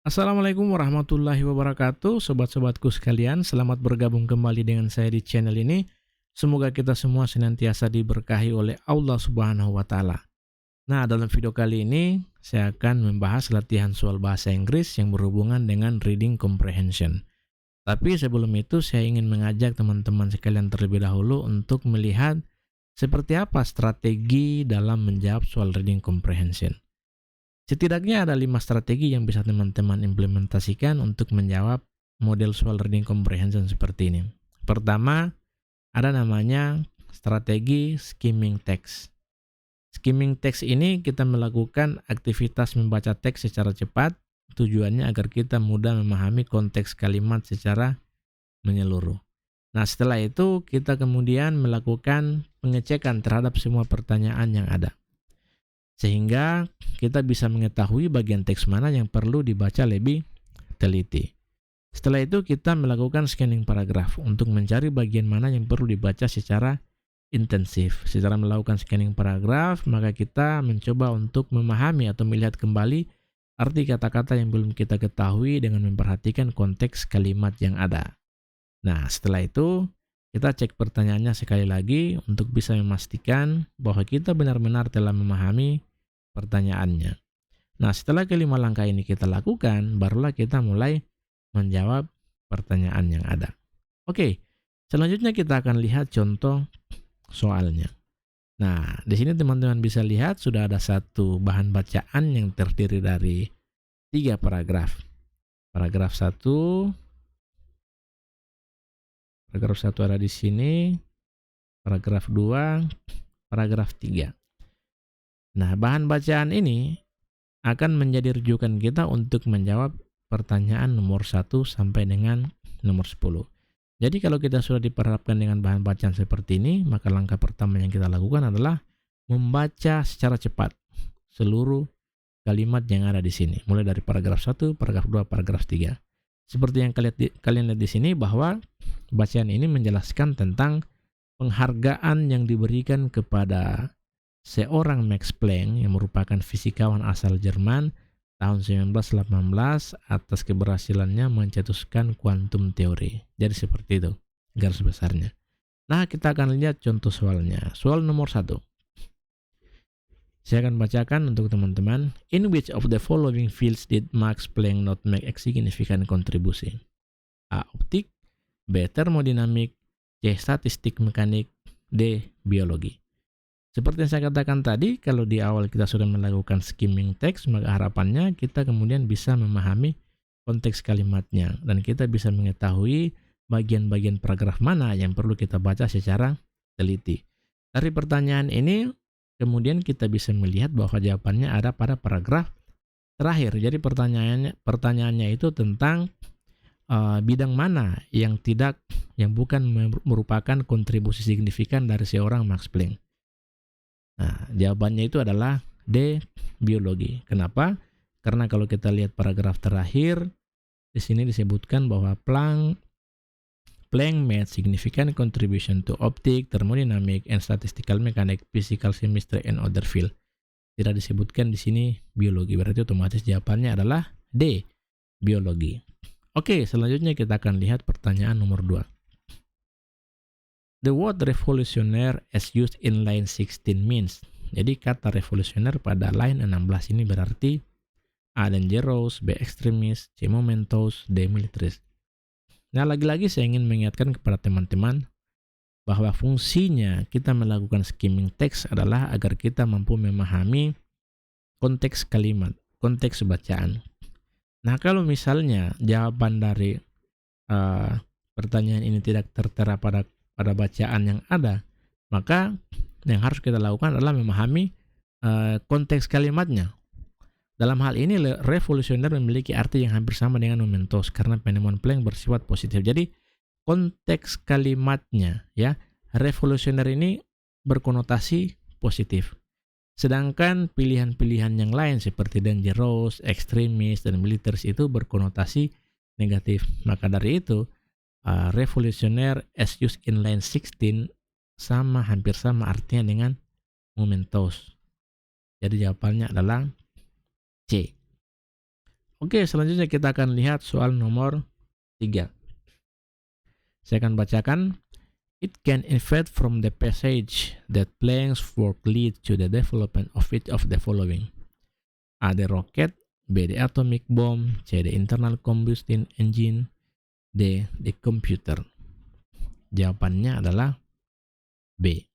Assalamualaikum warahmatullahi wabarakatuh, sobat-sobatku sekalian. Selamat bergabung kembali dengan saya di channel ini. Semoga kita semua senantiasa diberkahi oleh Allah Subhanahu wa Ta'ala. Nah, dalam video kali ini saya akan membahas latihan soal bahasa Inggris yang berhubungan dengan reading comprehension. Tapi sebelum itu, saya ingin mengajak teman-teman sekalian terlebih dahulu untuk melihat seperti apa strategi dalam menjawab soal reading comprehension. Setidaknya ada 5 strategi yang bisa teman-teman implementasikan untuk menjawab model soal reading comprehension seperti ini. Pertama, ada namanya strategi skimming text. Skimming text ini kita melakukan aktivitas membaca teks secara cepat, tujuannya agar kita mudah memahami konteks kalimat secara menyeluruh. Nah, setelah itu kita kemudian melakukan pengecekan terhadap semua pertanyaan yang ada, sehingga kita bisa mengetahui bagian teks mana yang perlu dibaca lebih teliti. Setelah itu kita melakukan scanning paragraf untuk mencari bagian mana yang perlu dibaca secara intensif. Setelah melakukan scanning paragraf, maka kita mencoba untuk memahami atau melihat kembali arti kata-kata yang belum kita ketahui dengan memperhatikan konteks kalimat yang ada. Nah, setelah itu kita cek pertanyaannya sekali lagi untuk bisa memastikan bahwa kita benar-benar telah memahami pertanyaannya. Nah, setelah kelima langkah ini kita lakukan, barulah kita mulai menjawab pertanyaan yang ada. Oke, selanjutnya kita akan lihat contoh soalnya. Nah, di sini teman-teman bisa lihat sudah ada satu bahan bacaan yang terdiri dari 3 paragraf. Paragraf 1, ada di sini, paragraf 2, paragraf 3. Nah, bahan bacaan ini akan menjadi rujukan kita untuk menjawab pertanyaan nomor 1 sampai dengan nomor 10. Jadi kalau kita sudah diperhadapkan dengan bahan bacaan seperti ini, maka langkah pertama yang kita lakukan adalah membaca secara cepat seluruh kalimat yang ada di sini, mulai dari paragraf 1, paragraf 2, paragraf 3. Seperti yang kalian lihat di sini bahwa bacaan ini menjelaskan tentang penghargaan yang diberikan kepada seorang Max Planck yang merupakan fisikawan asal Jerman tahun 1918 atas keberhasilannya mencetuskan kuantum teori. Jadi seperti itu garis besarnya. Nah, kita akan lihat contoh soalnya. Soal nomor 1. Saya akan bacakan untuk teman-teman. In which of the following fields did Max Planck not make a significant contribution? A. Optik, B. Termodinamik, C. Statistik mekanik, D. Biologi. Seperti yang saya katakan tadi, kalau di awal kita sudah melakukan skimming text, maka harapannya kita kemudian bisa memahami konteks kalimatnya dan kita bisa mengetahui bagian-bagian paragraf mana yang perlu kita baca secara teliti. Dari pertanyaan ini, kemudian kita bisa melihat bahwa jawabannya ada pada paragraf terakhir. Jadi pertanyaannya itu tentang bidang mana yang bukan merupakan kontribusi signifikan dari seorang Max Planck. Nah, jawabannya itu adalah D, biologi. Kenapa? Karena kalau kita lihat paragraf terakhir, di sini disebutkan bahwa Planck made significant contribution to optic, thermodynamic, and statistical mechanics, physical chemistry, and other field. Tidak disebutkan di sini biologi, berarti otomatis jawabannya adalah D, biologi. Oke, selanjutnya kita akan lihat pertanyaan nomor 2. The word revolutionary as used in line 16 means. Jadi kata revolusioner pada line 16 ini berarti A. dangerous, B. extremist, C. momentous, D. militarist. Nah, lagi-lagi saya ingin mengingatkan kepada teman-teman bahwa fungsinya kita melakukan skimming text adalah agar kita mampu memahami konteks kalimat, konteks bacaan. Nah, kalau misalnya jawaban dari pertanyaan ini tidak tertera pada bacaan yang ada, maka yang harus kita lakukan adalah memahami konteks kalimatnya. Dalam hal ini, revolusioner memiliki arti yang hampir sama dengan momentous karena penemuan Planck bersifat positif. Jadi konteks kalimatnya, ya, revolusioner ini berkonotasi positif. Sedangkan pilihan-pilihan yang lain seperti dangerous, extremist, dan militaris itu berkonotasi negatif. Maka dari itu, revolusioner as used in line 16 hampir sama artinya dengan momentous. Jadi jawabannya adalah C. Oke, selanjutnya kita akan lihat soal nomor 3. Saya akan bacakan. It can infer from the passage that Planck's work leads to the development of each of the following. A. The rocket, B. The atomic bomb, C. The internal combustion engine, D. The computer. Jawabannya adalah B.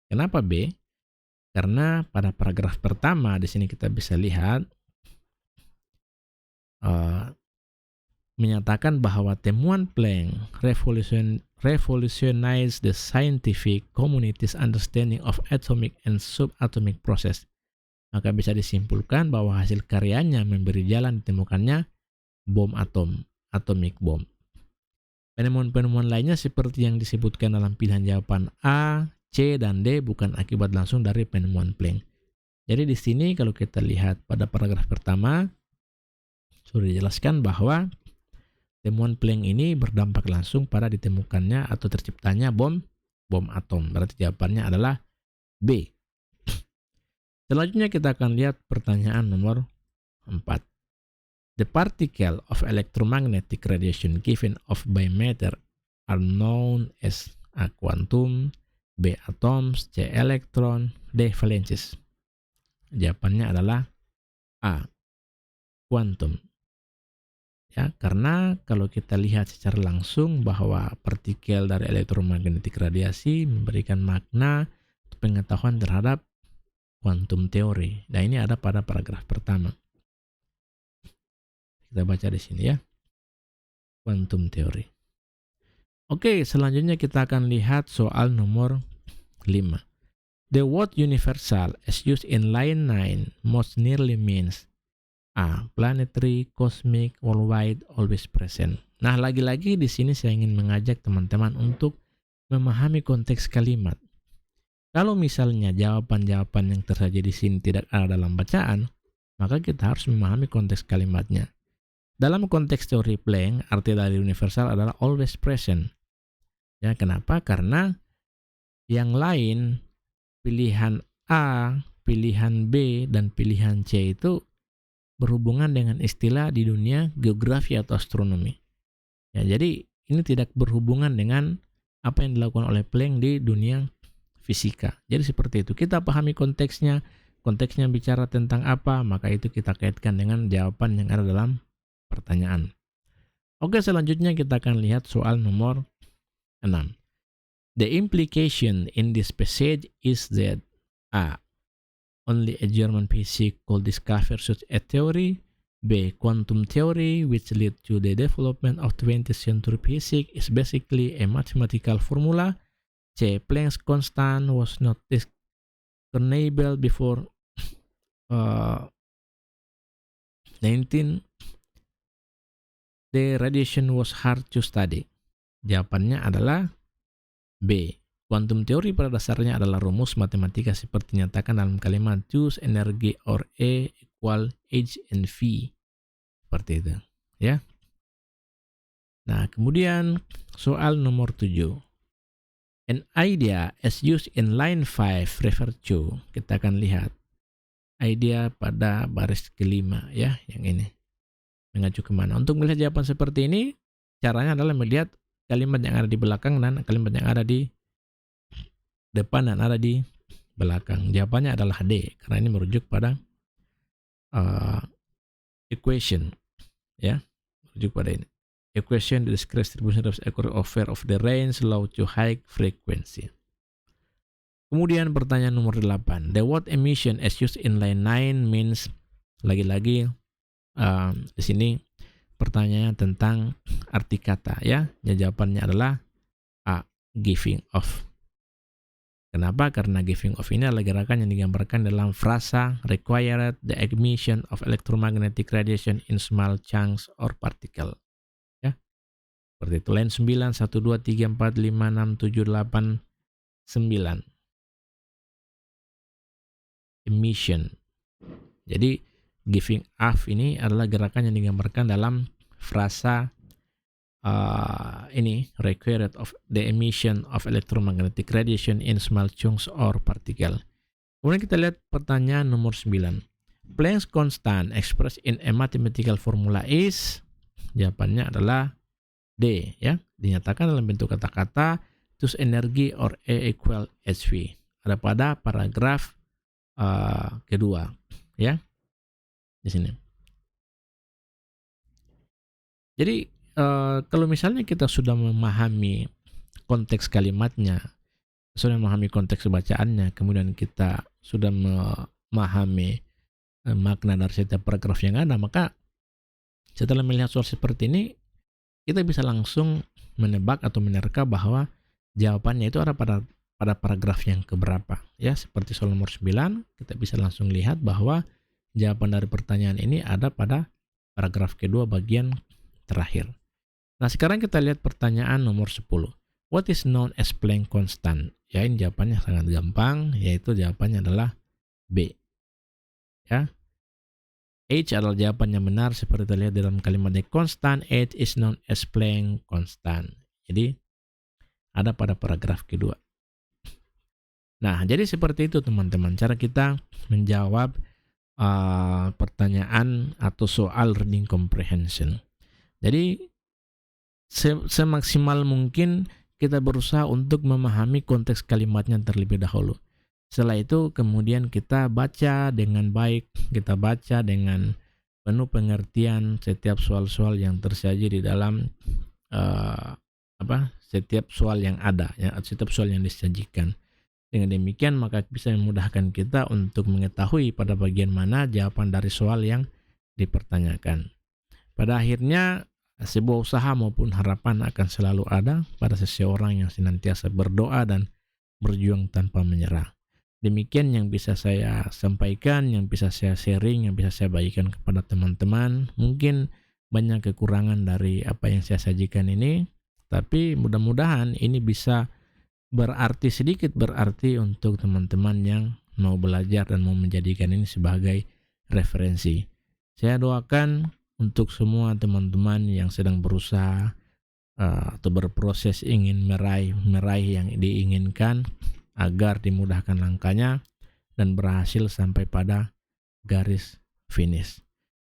Kenapa B? Karena pada paragraf pertama di sini kita bisa lihat menyatakan bahwa temuan Planck revolutionized the scientific community's understanding of atomic and subatomic process. Maka bisa disimpulkan bahwa hasil karyanya memberi jalan ditemukannya bom atom, atomic bomb. Penemuan-penemuan lainnya seperti yang disebutkan dalam pilihan jawaban A, C, dan D bukan akibat langsung dari penemuan Planck. Jadi di sini kalau kita lihat pada paragraf pertama sudah dijelaskan bahwa temuan Planck ini berdampak langsung pada ditemukannya atau terciptanya bom atom. Berarti jawabannya adalah B. Selanjutnya kita akan lihat pertanyaan nomor 4. The particle of electromagnetic radiation given off by matter are known as A. Quantum, B. Atoms, C. Electron, D. Valences. Jawabannya adalah A. Quantum. Ya, karena kalau kita lihat secara langsung bahwa partikel dari elektromagnetik radiasi memberikan makna pengetahuan terhadap kuantum teori. Nah, ini ada pada paragraf pertama. Kita baca di sini ya. Kuantum teori. Oke, selanjutnya kita akan lihat soal nomor 5. The word universal as used in line 9 most nearly means A. Planetary, cosmic, worldwide, always present. Nah, lagi-lagi di sini saya ingin mengajak teman-teman untuk memahami konteks kalimat. Kalau misalnya jawaban-jawaban yang tersaji di sini tidak ada dalam bacaan, maka kita harus memahami konteks kalimatnya. Dalam konteks teori Planck, arti dari universal adalah always present. Ya, kenapa? Karena yang lain, pilihan A, pilihan B, dan pilihan C itu berhubungan dengan istilah di dunia geografi atau astronomi. Ya, jadi ini tidak berhubungan dengan apa yang dilakukan oleh Planck di dunia fisika. Jadi seperti itu. Kita pahami konteksnya bicara tentang apa, maka itu kita kaitkan dengan jawaban yang ada dalam pertanyaan. Oke, selanjutnya kita akan lihat soal nomor 6. The implication in this passage is that A. Only a German physicist could discover such a theory. B. Quantum theory, which led to the development of 20th century physics, is basically a mathematical formula. C. Planck's constant was not discernible before 19. The radiation was hard to study. Jawabannya adalah B. Quantum teori pada dasarnya adalah rumus matematika seperti dinyatakan dalam kalimat choose energy or E equal H and V. Seperti itu, ya. Nah, kemudian soal nomor 7. An idea as used in line 5 refer to. Kita akan lihat idea pada baris kelima, ya, yang ini. Mengacu kemana? Untuk melihat jawaban seperti ini, caranya adalah melihat kalimat yang ada di belakang dan kalimat yang ada di depan dan ada di belakang. Jawabannya adalah D, karena ini merujuk pada equation, ya, merujuk pada ini. Equation the discrete distribution of the range low to high frequency. Kemudian pertanyaan nomor 8. The word emission as used in line 9 means, lagi-lagi di sini pertanyaannya tentang arti kata, ya. Jawabannya adalah A. Giving off. Kenapa? Karena giving off ini adalah gerakan yang digambarkan dalam frasa required the emission of electromagnetic radiation in small chunks or particle. Ya. Seperti itu. Line 9, 1, 2, 3, 4, 5, 6, 7, 8, 9. Emission. Jadi giving off ini adalah gerakan yang digambarkan dalam frasa ini required of the emission of electromagnetic radiation in small chunks or particle. Kemudian kita lihat pertanyaan nomor 9. Planck's constant expressed in a mathematical formula is, jawabannya adalah D, ya. Dinyatakan dalam bentuk kata-kata, thus energy or E equal hv. Ada pada paragraf kedua, ya, di sini. Jadi kalau misalnya kita sudah memahami konteks kalimatnya, sudah memahami konteks bacaannya, kemudian kita sudah memahami makna dari setiap paragraf yang ada, maka setelah melihat soal seperti ini, kita bisa langsung menebak atau menerka bahwa jawabannya itu ada pada paragraf yang keberapa. Ya, seperti soal nomor 9, kita bisa langsung lihat bahwa jawaban dari pertanyaan ini ada pada paragraf kedua bagian terakhir. Nah, sekarang kita lihat pertanyaan nomor 10. What is known as Planck constant? Ya, ini jawabannya sangat gampang, yaitu jawabannya adalah B. Ya. H adalah jawaban yang benar seperti terlihat dalam kalimat the constant H is known as Planck constant. Jadi ada pada paragraf kedua. Nah, jadi seperti itu teman-teman cara kita menjawab pertanyaan atau soal reading comprehension. Jadi semaksimal mungkin kita berusaha untuk memahami konteks kalimatnya terlebih dahulu. Setelah itu kemudian kita baca dengan baik, kita baca dengan penuh pengertian setiap soal-soal yang tersaji di dalam setiap soal yang ada, ya, setiap soal yang disajikan. Dengan demikian maka bisa memudahkan kita untuk mengetahui pada bagian mana jawaban dari soal yang dipertanyakan. Pada akhirnya sebuah usaha maupun harapan akan selalu ada pada seseorang yang senantiasa berdoa dan berjuang tanpa menyerah. Demikian yang bisa saya sampaikan, yang bisa saya sharing, yang bisa saya bagikan kepada teman-teman. Mungkin banyak kekurangan dari apa yang saya sajikan ini, tapi mudah-mudahan ini bisa sedikit berarti untuk teman-teman yang mau belajar dan mau menjadikan ini sebagai referensi. Saya doakan untuk semua teman-teman yang sedang berusaha atau berproses ingin meraih yang diinginkan, agar dimudahkan langkahnya dan berhasil sampai pada garis finish.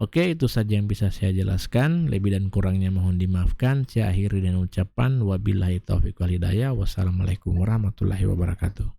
Oke, itu saja yang bisa saya jelaskan. Lebih dan kurangnya mohon dimaafkan. Saya akhiri dengan ucapan wabillahi taufiq wal hidayah. Wassalamualaikum warahmatullahi wabarakatuh.